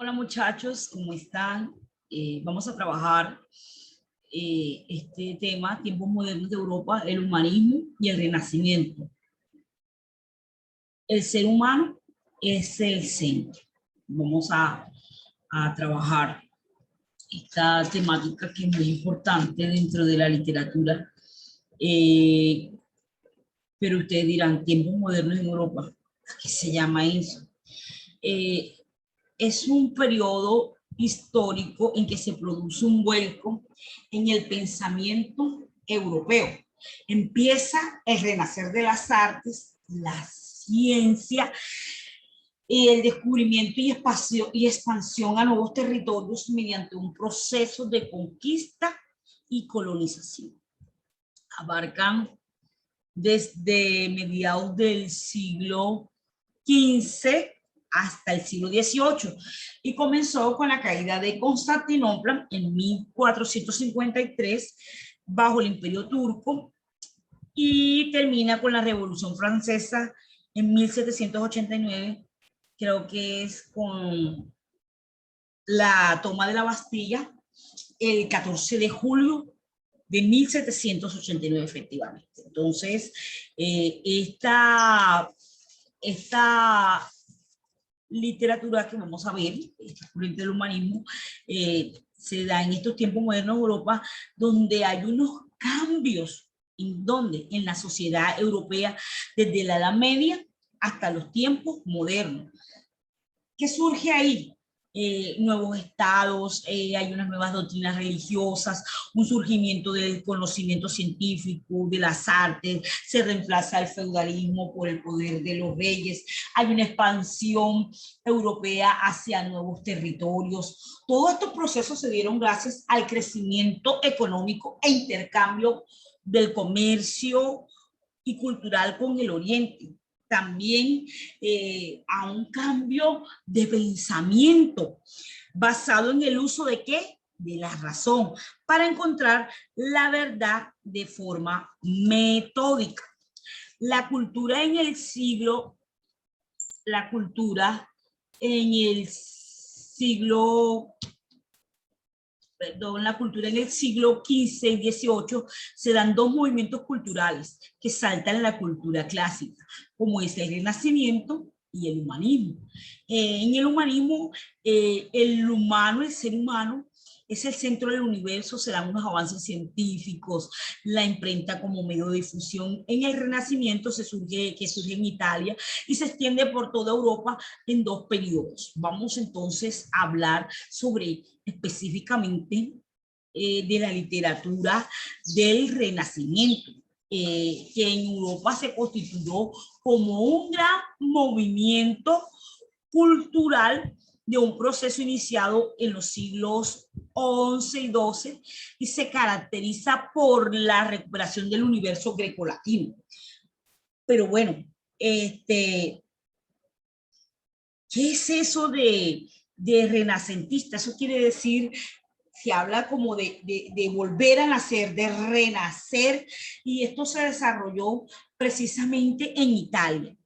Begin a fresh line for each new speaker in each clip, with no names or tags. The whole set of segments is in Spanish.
Hola muchachos, ¿cómo están? Vamos a trabajar este tema, tiempos modernos de Europa, el humanismo y el renacimiento. El ser humano es el centro. Vamos a trabajar esta temática que es muy importante dentro de la literatura. Eh, pero ustedes dirán, tiempos modernos en Europa, ¿qué se llama eso? Eh, es un periodo histórico en que se produce un vuelco en el pensamiento europeo. Empieza el renacer de las artes, la ciencia, el descubrimiento y expansión a nuevos territorios mediante un proceso de conquista y colonización. Abarcan desde mediados del siglo XV hasta el siglo XVIII y comenzó con la caída de Constantinopla en 1453 bajo el Imperio Turco y termina con la Revolución Francesa en 1789, creo que es con la toma de la Bastilla el 14 de julio de 1789, efectivamente. Entonces, esta literatura que vamos a ver, esta corriente del humanismo, se da en estos tiempos modernos en Europa, donde hay unos cambios. ¿En dónde? En la sociedad europea, desde la Edad Media hasta los tiempos modernos. ¿Qué surge ahí? Nuevos estados, hay unas nuevas doctrinas religiosas, un surgimiento del conocimiento científico, de las artes, se reemplaza el feudalismo por el poder de los reyes, hay una expansión europea hacia nuevos territorios. Todos estos procesos se dieron gracias al crecimiento económico e intercambio del comercio y cultural con el Oriente. También a un cambio de pensamiento basado en el uso de ¿qué? De la razón, para encontrar la verdad de forma metódica. La cultura en el siglo, la cultura en el siglo la cultura en el siglo XV y XVIII, se dan dos movimientos culturales que saltan en la cultura clásica, como es el Renacimiento y el humanismo. En el humanismo, el humano, el ser humano, es el centro del universo, se dan unos avances científicos, la imprenta como medio de difusión. En el Renacimiento que surge en Italia y se extiende por toda Europa en dos periodos. Vamos entonces a hablar sobre específicamente de la literatura del Renacimiento, que en Europa se constituyó como un gran movimiento cultural de un proceso iniciado en los siglos XI y XII y se caracteriza por la recuperación del universo grecolatino. Pero bueno, ¿qué es eso de renacentista? Eso quiere decir, se habla como de volver a nacer, de renacer, y esto se desarrolló precisamente en Italia,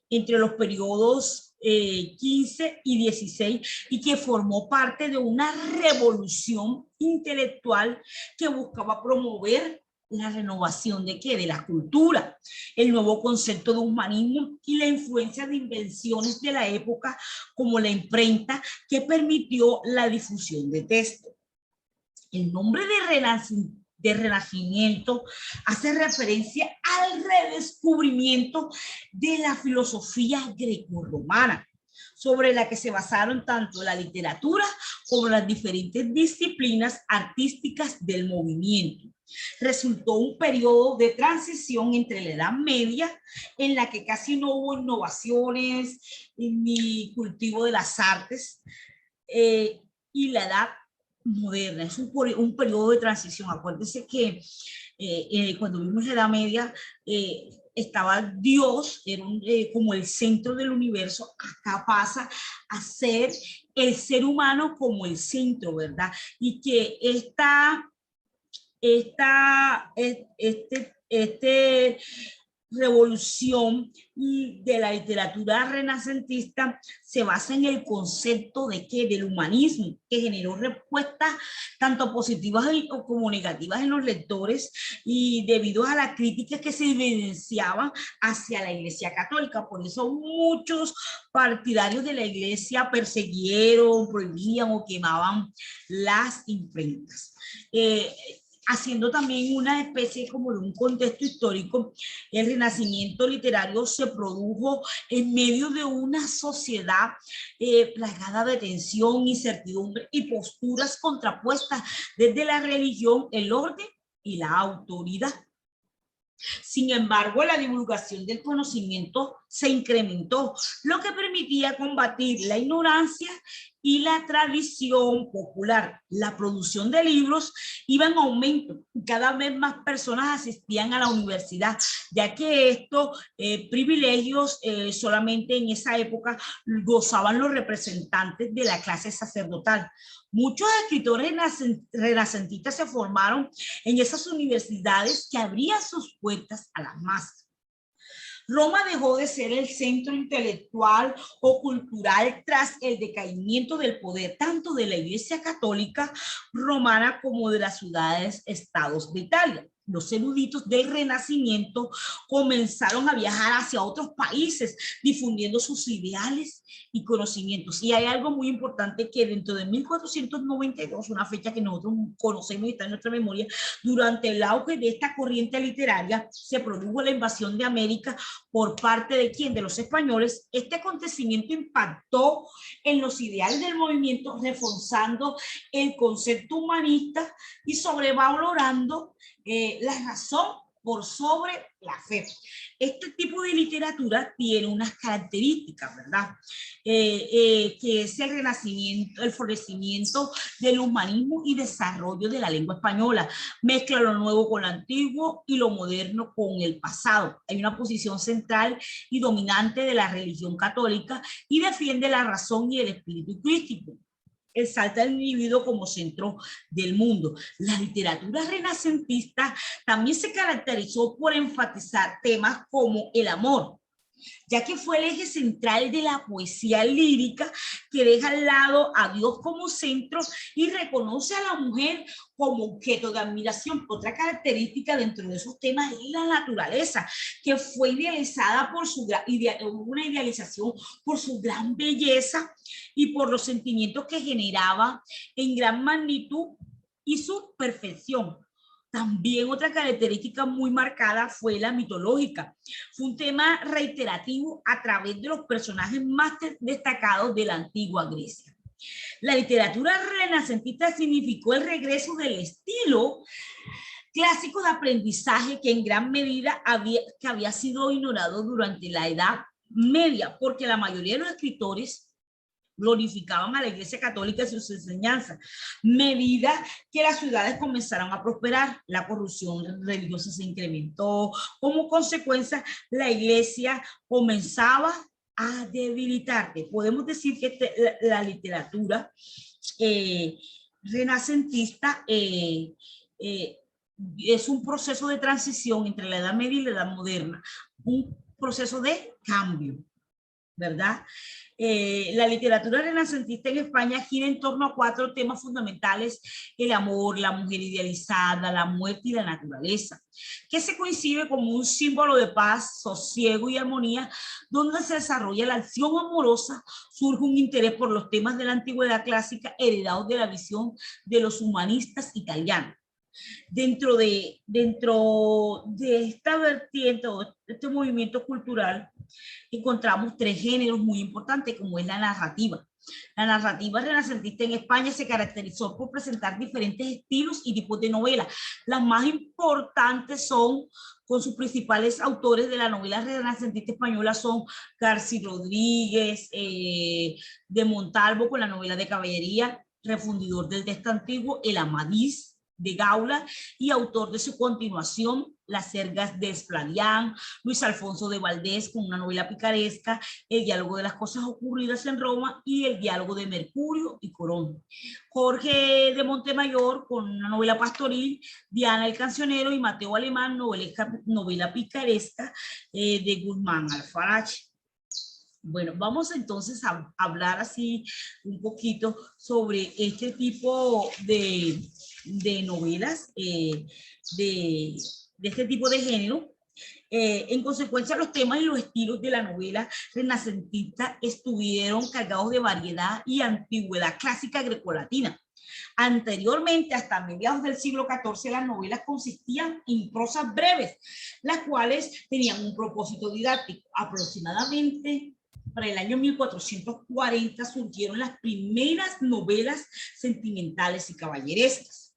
entre los periodos 15 y 16, y que formó parte de una revolución intelectual que buscaba promover la renovación de ¿qué? De la cultura, el nuevo concepto de humanismo y la influencia de invenciones de la época como la imprenta, que permitió la difusión de texto. El nombre de renacimiento hace referencia al redescubrimiento de la filosofía grecorromana, sobre la que se basaron tanto la literatura como las diferentes disciplinas artísticas del movimiento. Resultó un periodo de transición entre la Edad Media, en la que casi no hubo innovaciones ni cultivo de las artes, y la Edad Moderna. Es un periodo de transición. Acuérdense que cuando vimos la Edad Media, estaba Dios, era como el centro del universo. Acá pasa a ser el ser humano como el centro, ¿verdad? Y que este revolución y de la literatura renacentista se basa en el concepto de que del humanismo, que generó respuestas tanto positivas como negativas en los lectores y debido a las críticas que se evidenciaban hacia la Iglesia Católica. Por eso muchos partidarios de la Iglesia persiguieron, prohibían o quemaban las imprentas. Haciendo también una especie como de un contexto histórico, el Renacimiento literario se produjo en medio de una sociedad plagada de tensión, incertidumbre y posturas contrapuestas desde la religión, el orden y la autoridad. Sin embargo, la divulgación del conocimiento se incrementó, lo que permitía combatir la ignorancia y la tradición popular. La producción de libros iba en aumento. Cada vez más personas asistían a la universidad, ya que estos privilegios solamente en esa época gozaban los representantes de la clase sacerdotal. Muchos escritores renacentistas se formaron en esas universidades que abrían sus puertas a las masas. Roma dejó de ser el centro intelectual o cultural tras el decaimiento del poder tanto de la Iglesia Católica romana como de las ciudades-estados de Italia. Los eruditos del Renacimiento comenzaron a viajar hacia otros países, difundiendo sus ideales y conocimientos. Y hay algo muy importante que dentro de 1492, una fecha que nosotros conocemos y está en nuestra memoria, durante el auge de esta corriente literaria, se produjo la invasión de América por parte de ¿quién? De los españoles. Este acontecimiento impactó en los ideales del movimiento, reforzando el concepto humanista y sobrevalorando la razón por sobre la fe. Este tipo de literatura tiene unas características, ¿verdad? Que es el renacimiento, el florecimiento del humanismo y desarrollo de la lengua española. Mezcla lo nuevo con lo antiguo y lo moderno con el pasado. Hay una posición central y dominante de la religión católica y defiende la razón y el espíritu crístico. Exalta al individuo como centro del mundo. La literatura renacentista también se caracterizó por enfatizar temas como el amor, ya que fue el eje central de la poesía lírica que deja al lado a Dios como centro y reconoce a la mujer como objeto de admiración. Otra característica dentro de esos temas es la naturaleza, que fue idealizada por una idealización por su gran belleza y por los sentimientos que generaba en gran magnitud y su perfección. También otra característica muy marcada fue la mitológica. Fue un tema reiterativo a través de los personajes más destacados de la antigua Grecia. La literatura renacentista significó el regreso del estilo clásico de aprendizaje que en gran medida había sido ignorado durante la Edad Media, porque la mayoría de los escritores glorificaban a la Iglesia Católica y sus enseñanzas. Medida que las ciudades comenzaron a prosperar, la corrupción religiosa se incrementó. Como consecuencia, la Iglesia comenzaba a debilitarse. Podemos decir que la literatura renacentista es un proceso de transición entre la Edad Media y la Edad Moderna, un proceso de cambio, ¿verdad? La literatura renacentista en España gira en torno a 4 temas fundamentales: el amor, la mujer idealizada, la muerte y la naturaleza, que se coincide como un símbolo de paz, sosiego y armonía, donde se desarrolla la acción amorosa, surge un interés por los temas de la antigüedad clásica heredados de la visión de los humanistas italianos. Dentro de esta vertiente o este movimiento cultural encontramos 3 géneros muy importantes, como es la narrativa. La narrativa renacentista en España se caracterizó por presentar diferentes estilos y tipos de novelas. Las más importantes son, con sus principales autores de la novela renacentista española, son García Rodríguez, de Montalvo con la novela de caballería, Refundidor del texto antiguo, el Amadís de Gaula y autor de su continuación, Las Sergas de Espladián, Luis Alfonso de Valdés con una novela picaresca, El diálogo de las cosas ocurridas en Roma y El diálogo de Mercurio y Corón. Jorge de Montemayor con una novela pastoril, Diana el Cancionero y Mateo Alemán, novela picaresca de Guzmán Alfarache. Bueno, vamos entonces a hablar así un poquito sobre este tipo de novelas, de este tipo de género. En consecuencia, los temas y los estilos de la novela renacentista estuvieron cargados de variedad y antigüedad clásica grecolatina. Anteriormente, hasta mediados del siglo XIV, las novelas consistían en prosas breves, las cuales tenían un propósito didáctico. Aproximadamente para el año 1440 surgieron las primeras novelas sentimentales y caballerescas.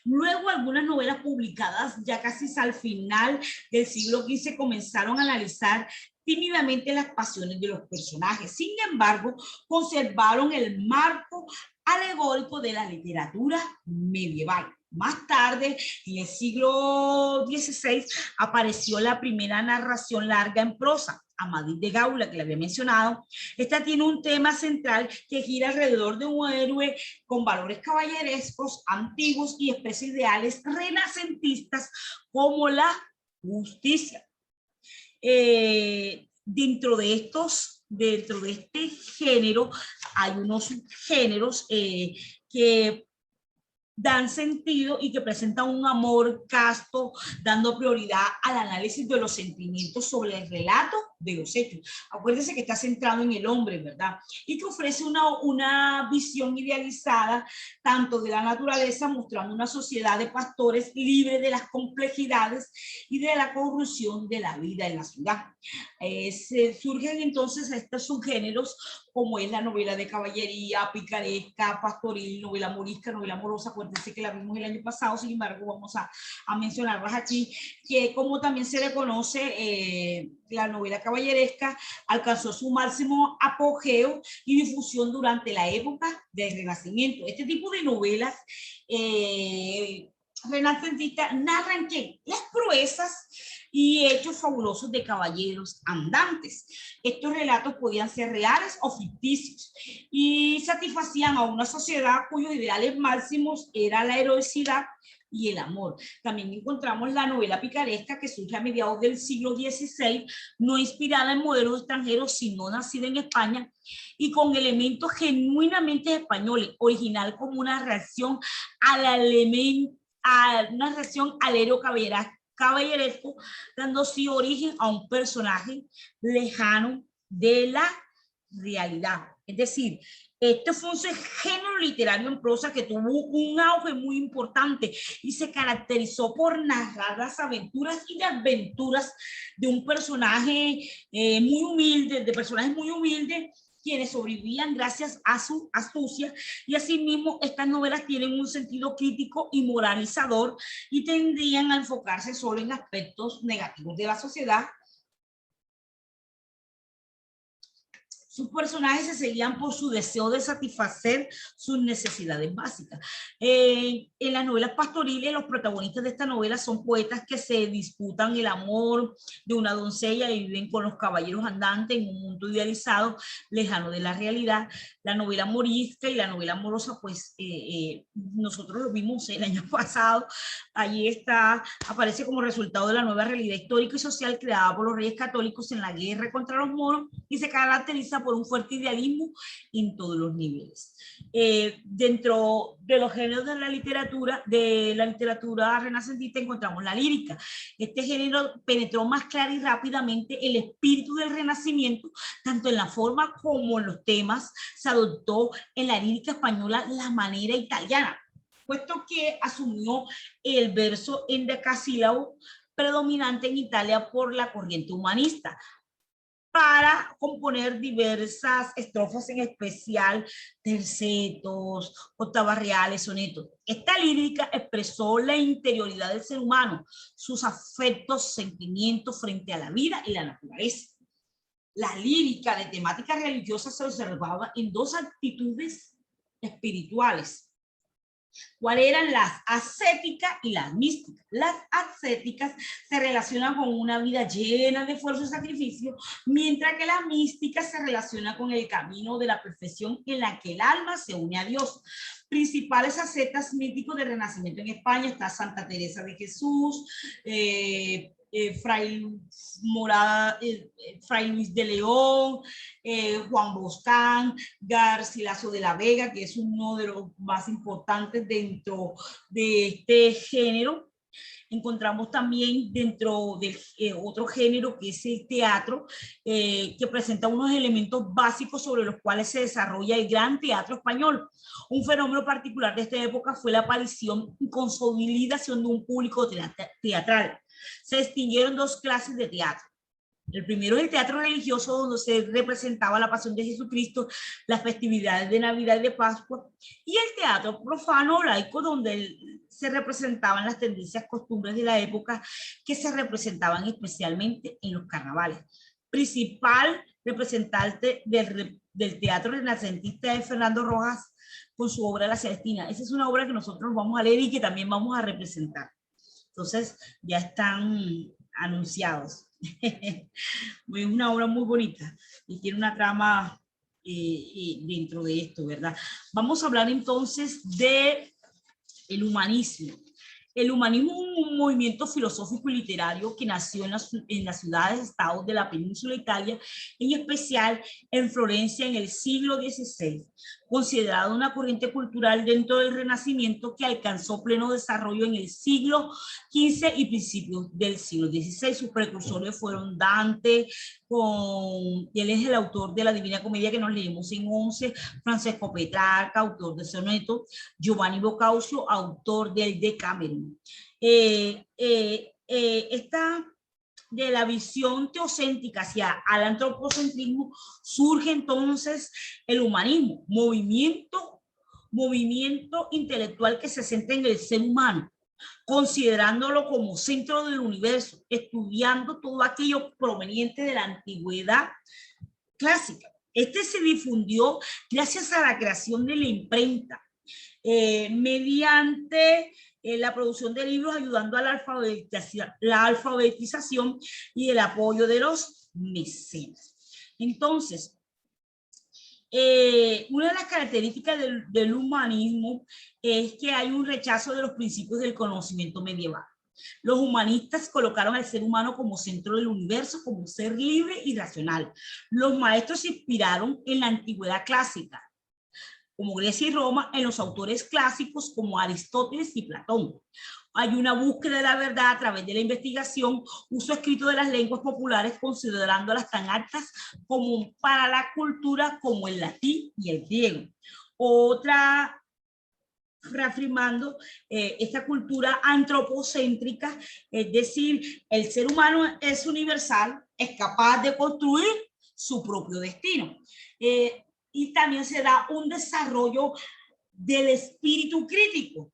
Luego, algunas novelas publicadas ya casi al final del siglo XV comenzaron a analizar tímidamente las pasiones de los personajes. Sin embargo, conservaron el marco alegórico de la literatura medieval. Más tarde, en el siglo XVI, apareció la primera narración larga en prosa, Amadís de Gaula, que le había mencionado. Esta tiene un tema central que gira alrededor de un héroe con valores caballerescos, antiguos y expresa ideales renacentistas como la justicia. Dentro de este género, hay unos géneros que dan sentido y que presentan un amor casto, dando prioridad al análisis de los sentimientos sobre el relato de los hechos. Acuérdense que está centrado en el hombre, ¿verdad? Y que ofrece una visión idealizada tanto de la naturaleza, mostrando una sociedad de pastores libre de las complejidades y de la corrupción de la vida en la ciudad. Surgen entonces estos subgéneros como es la novela de caballería, picaresca, pastoril, novela morisca, novela amorosa. Acuérdense que la vimos el año pasado, sin embargo vamos a mencionarlas aquí, que como también se le conoce, la novela caballeresca alcanzó su máximo apogeo y difusión durante la época del Renacimiento. Este tipo de novelas renacentistas narran ¿qué? Las proezas y hechos fabulosos de caballeros andantes. Estos relatos podían ser reales o ficticios y satisfacían a una sociedad cuyos ideales máximos era la heroicidad y el amor. También encontramos la novela picaresca que surge a mediados del siglo XVI, no inspirada en modelos extranjeros, sino nacida en España y con elementos genuinamente españoles, original como una reacción al héroe caballeresco, dando así origen a un personaje lejano de la realidad. Es decir, este fue un género literario en prosa que tuvo un auge muy importante y se caracterizó por narrar las aventuras y desventuras de un personaje muy humilde, de personajes muy humildes, quienes sobrevivían gracias a su astucia, y asimismo estas novelas tienen un sentido crítico y moralizador y tendrían a enfocarse solo en aspectos negativos de la sociedad. Sus personajes se seguían por su deseo de satisfacer sus necesidades básicas. En las novelas pastoriles, los protagonistas de esta novela son poetas que se disputan el amor de una doncella y viven con los caballeros andantes en un mundo idealizado, lejano de la realidad. La novela morisca y la novela amorosa, pues nosotros lo vimos el año pasado. Allí aparece como resultado de la nueva realidad histórica y social creada por los reyes católicos en la guerra contra los moros y se caracteriza por un fuerte idealismo en todos los niveles. Dentro de los géneros de la literatura renacentista encontramos la lírica. Este género penetró más clara y rápidamente el espíritu del Renacimiento, tanto en la forma como en los temas. Se adoptó en la lírica española la manera italiana, puesto que asumió el verso endecasílabo predominante en Italia por la corriente humanista, para componer diversas estrofas, en especial tercetos, octavas reales, sonetos. Esta lírica expresó la interioridad del ser humano, sus afectos, sentimientos frente a la vida y la naturaleza. La lírica de temática religiosa se observaba en dos actitudes espirituales: ¿Cuáles eran las ascéticas y las místicas? Las ascéticas se relacionan con una vida llena de esfuerzo y sacrificio, mientras que la mística se relaciona con el camino de la perfección en la que el alma se une a Dios. Principales ascetas místicos del Renacimiento en España está Santa Teresa de Jesús, Fray, Fray Luis de León, Juan Boscán, Garcilaso de la Vega, que es uno de los más importantes dentro de este género. Encontramos también dentro del otro género que es el teatro, que presenta unos elementos básicos sobre los cuales se desarrolla el gran teatro español. Un fenómeno particular de esta época fue la aparición y consolidación de un público teatral. Se distinguieron dos clases de teatro. El primero es el teatro religioso, donde se representaba la pasión de Jesucristo, las festividades de Navidad y de Pascua, y el teatro profano laico, donde se representaban las tendencias, costumbres de la época, que se representaban especialmente en los carnavales. Principal representante del teatro renacentista es Fernando Rojas, con su obra La Celestina. Esa es una obra que nosotros vamos a leer y que también vamos a representar. Entonces, ya están anunciados. Es una obra muy bonita y tiene una trama dentro de esto, ¿verdad? Vamos a hablar entonces de el humanismo. El humanismo es un movimiento filosófico y literario que nació en las ciudades-estados de la península Italia, en especial en Florencia en el siglo XVI, considerado una corriente cultural dentro del Renacimiento que alcanzó pleno desarrollo en el siglo XV y principios del siglo XVI. Sus precursores fueron Dante, él es el autor de la Divina Comedia que nos leemos en 11, Francesco Petrarca, autor de sonetos, Giovanni Boccaccio, autor del Decameron. Esta de la visión teocéntrica hacia el antropocentrismo surge entonces el humanismo, movimiento intelectual que se centra en el ser humano, considerándolo como centro del universo, estudiando todo aquello proveniente de la antigüedad clásica. Este se difundió gracias a la creación de la imprenta, mediante la producción de libros, ayudando a la alfabetización y el apoyo de los mecenas. Entonces, una de las características del humanismo es que hay un rechazo de los principios del conocimiento medieval. Los humanistas colocaron al ser humano como centro del universo, como un ser libre y racional. Los maestros se inspiraron en la antigüedad clásica, como Grecia y Roma, en los autores clásicos como Aristóteles y Platón. Hay una búsqueda de la verdad a través de la investigación, uso escrito de las lenguas populares, considerándolas tan altas como para la cultura como el latín y el griego. Otra, reafirmando esta cultura antropocéntrica, es decir, el ser humano es universal, es capaz de construir su propio destino. Y también se da un desarrollo del espíritu crítico.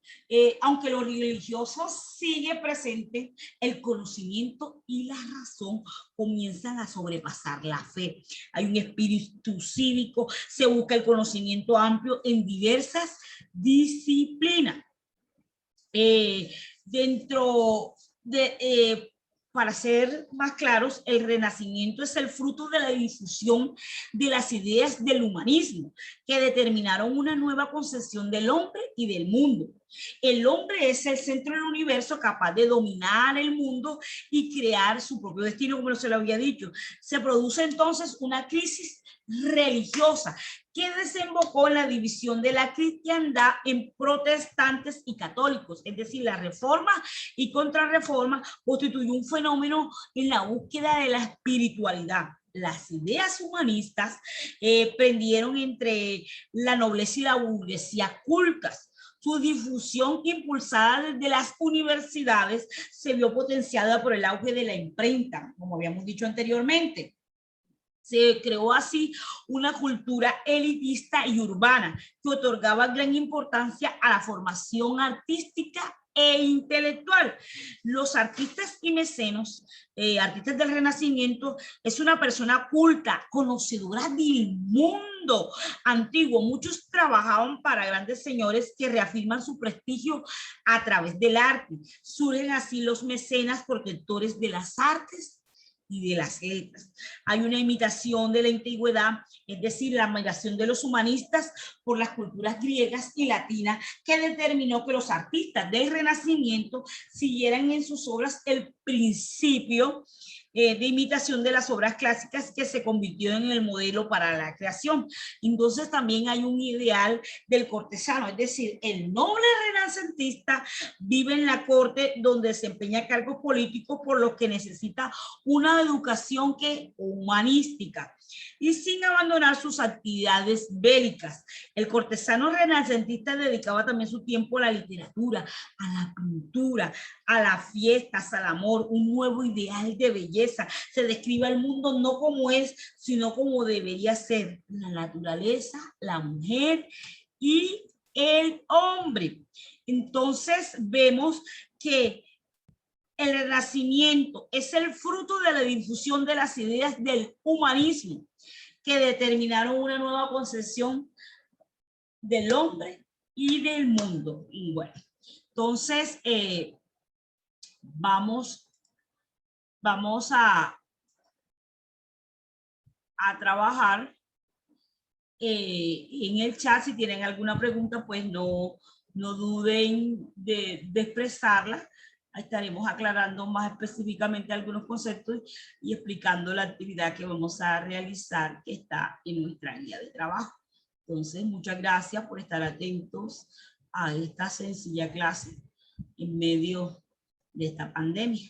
Aunque lo religioso sigue presente, el conocimiento y la razón comienzan a sobrepasar la fe. Hay un espíritu cívico, se busca el conocimiento amplio en diversas disciplinas. Dentro de... para ser más claros, el Renacimiento es el fruto de la difusión de las ideas del humanismo, que determinaron una nueva concepción del hombre y del mundo. El hombre es el centro del universo, capaz de dominar el mundo y crear su propio destino, como se lo había dicho. Se produce entonces una crisis religiosa que desembocó en la división de la cristiandad en protestantes y católicos, es decir, la reforma y contrarreforma constituyó un fenómeno en la búsqueda de la espiritualidad. Las ideas humanistas prendieron entre la nobleza y la burguesía cultas. Su difusión, impulsada desde las universidades, se vio potenciada por el auge de la imprenta, como habíamos dicho anteriormente. Se creó así una cultura elitista y urbana que otorgaba gran importancia a la formación artística e intelectual. Los artistas y mecenos, artistas del Renacimiento, es una persona culta, conocedora del mundo antiguo. Muchos trabajaban para grandes señores que reafirman su prestigio a través del arte. Surgen así los mecenas, protectores de las artes y de las letras. Hay una imitación de la antigüedad, es decir, la admiración de los humanistas por las culturas griegas y latinas, que determinó que los artistas del Renacimiento siguieran en sus obras el principio de imitación de las obras clásicas, que se convirtió en el modelo para la creación. Entonces también hay un ideal del cortesano, es decir, el noble renacentista vive en la corte donde desempeña cargos políticos, por lo que necesita una educación que humanística y sin abandonar sus actividades bélicas. El cortesano renacentista dedicaba también su tiempo a la literatura, a la pintura, a las fiestas, al amor, un nuevo ideal de belleza. Se describe al mundo no como es, sino como debería ser: la naturaleza, la mujer y el hombre. Entonces vemos que el Renacimiento es el fruto de la difusión de las ideas del humanismo, que determinaron una nueva concepción del hombre y del mundo. Y bueno, entonces vamos a trabajar en el chat. Si tienen alguna pregunta, pues no duden de expresarla. Estaremos aclarando más específicamente algunos conceptos y explicando la actividad que vamos a realizar, que está en nuestra guía de trabajo. Entonces, muchas gracias por estar atentos a esta sencilla clase en medio de esta pandemia.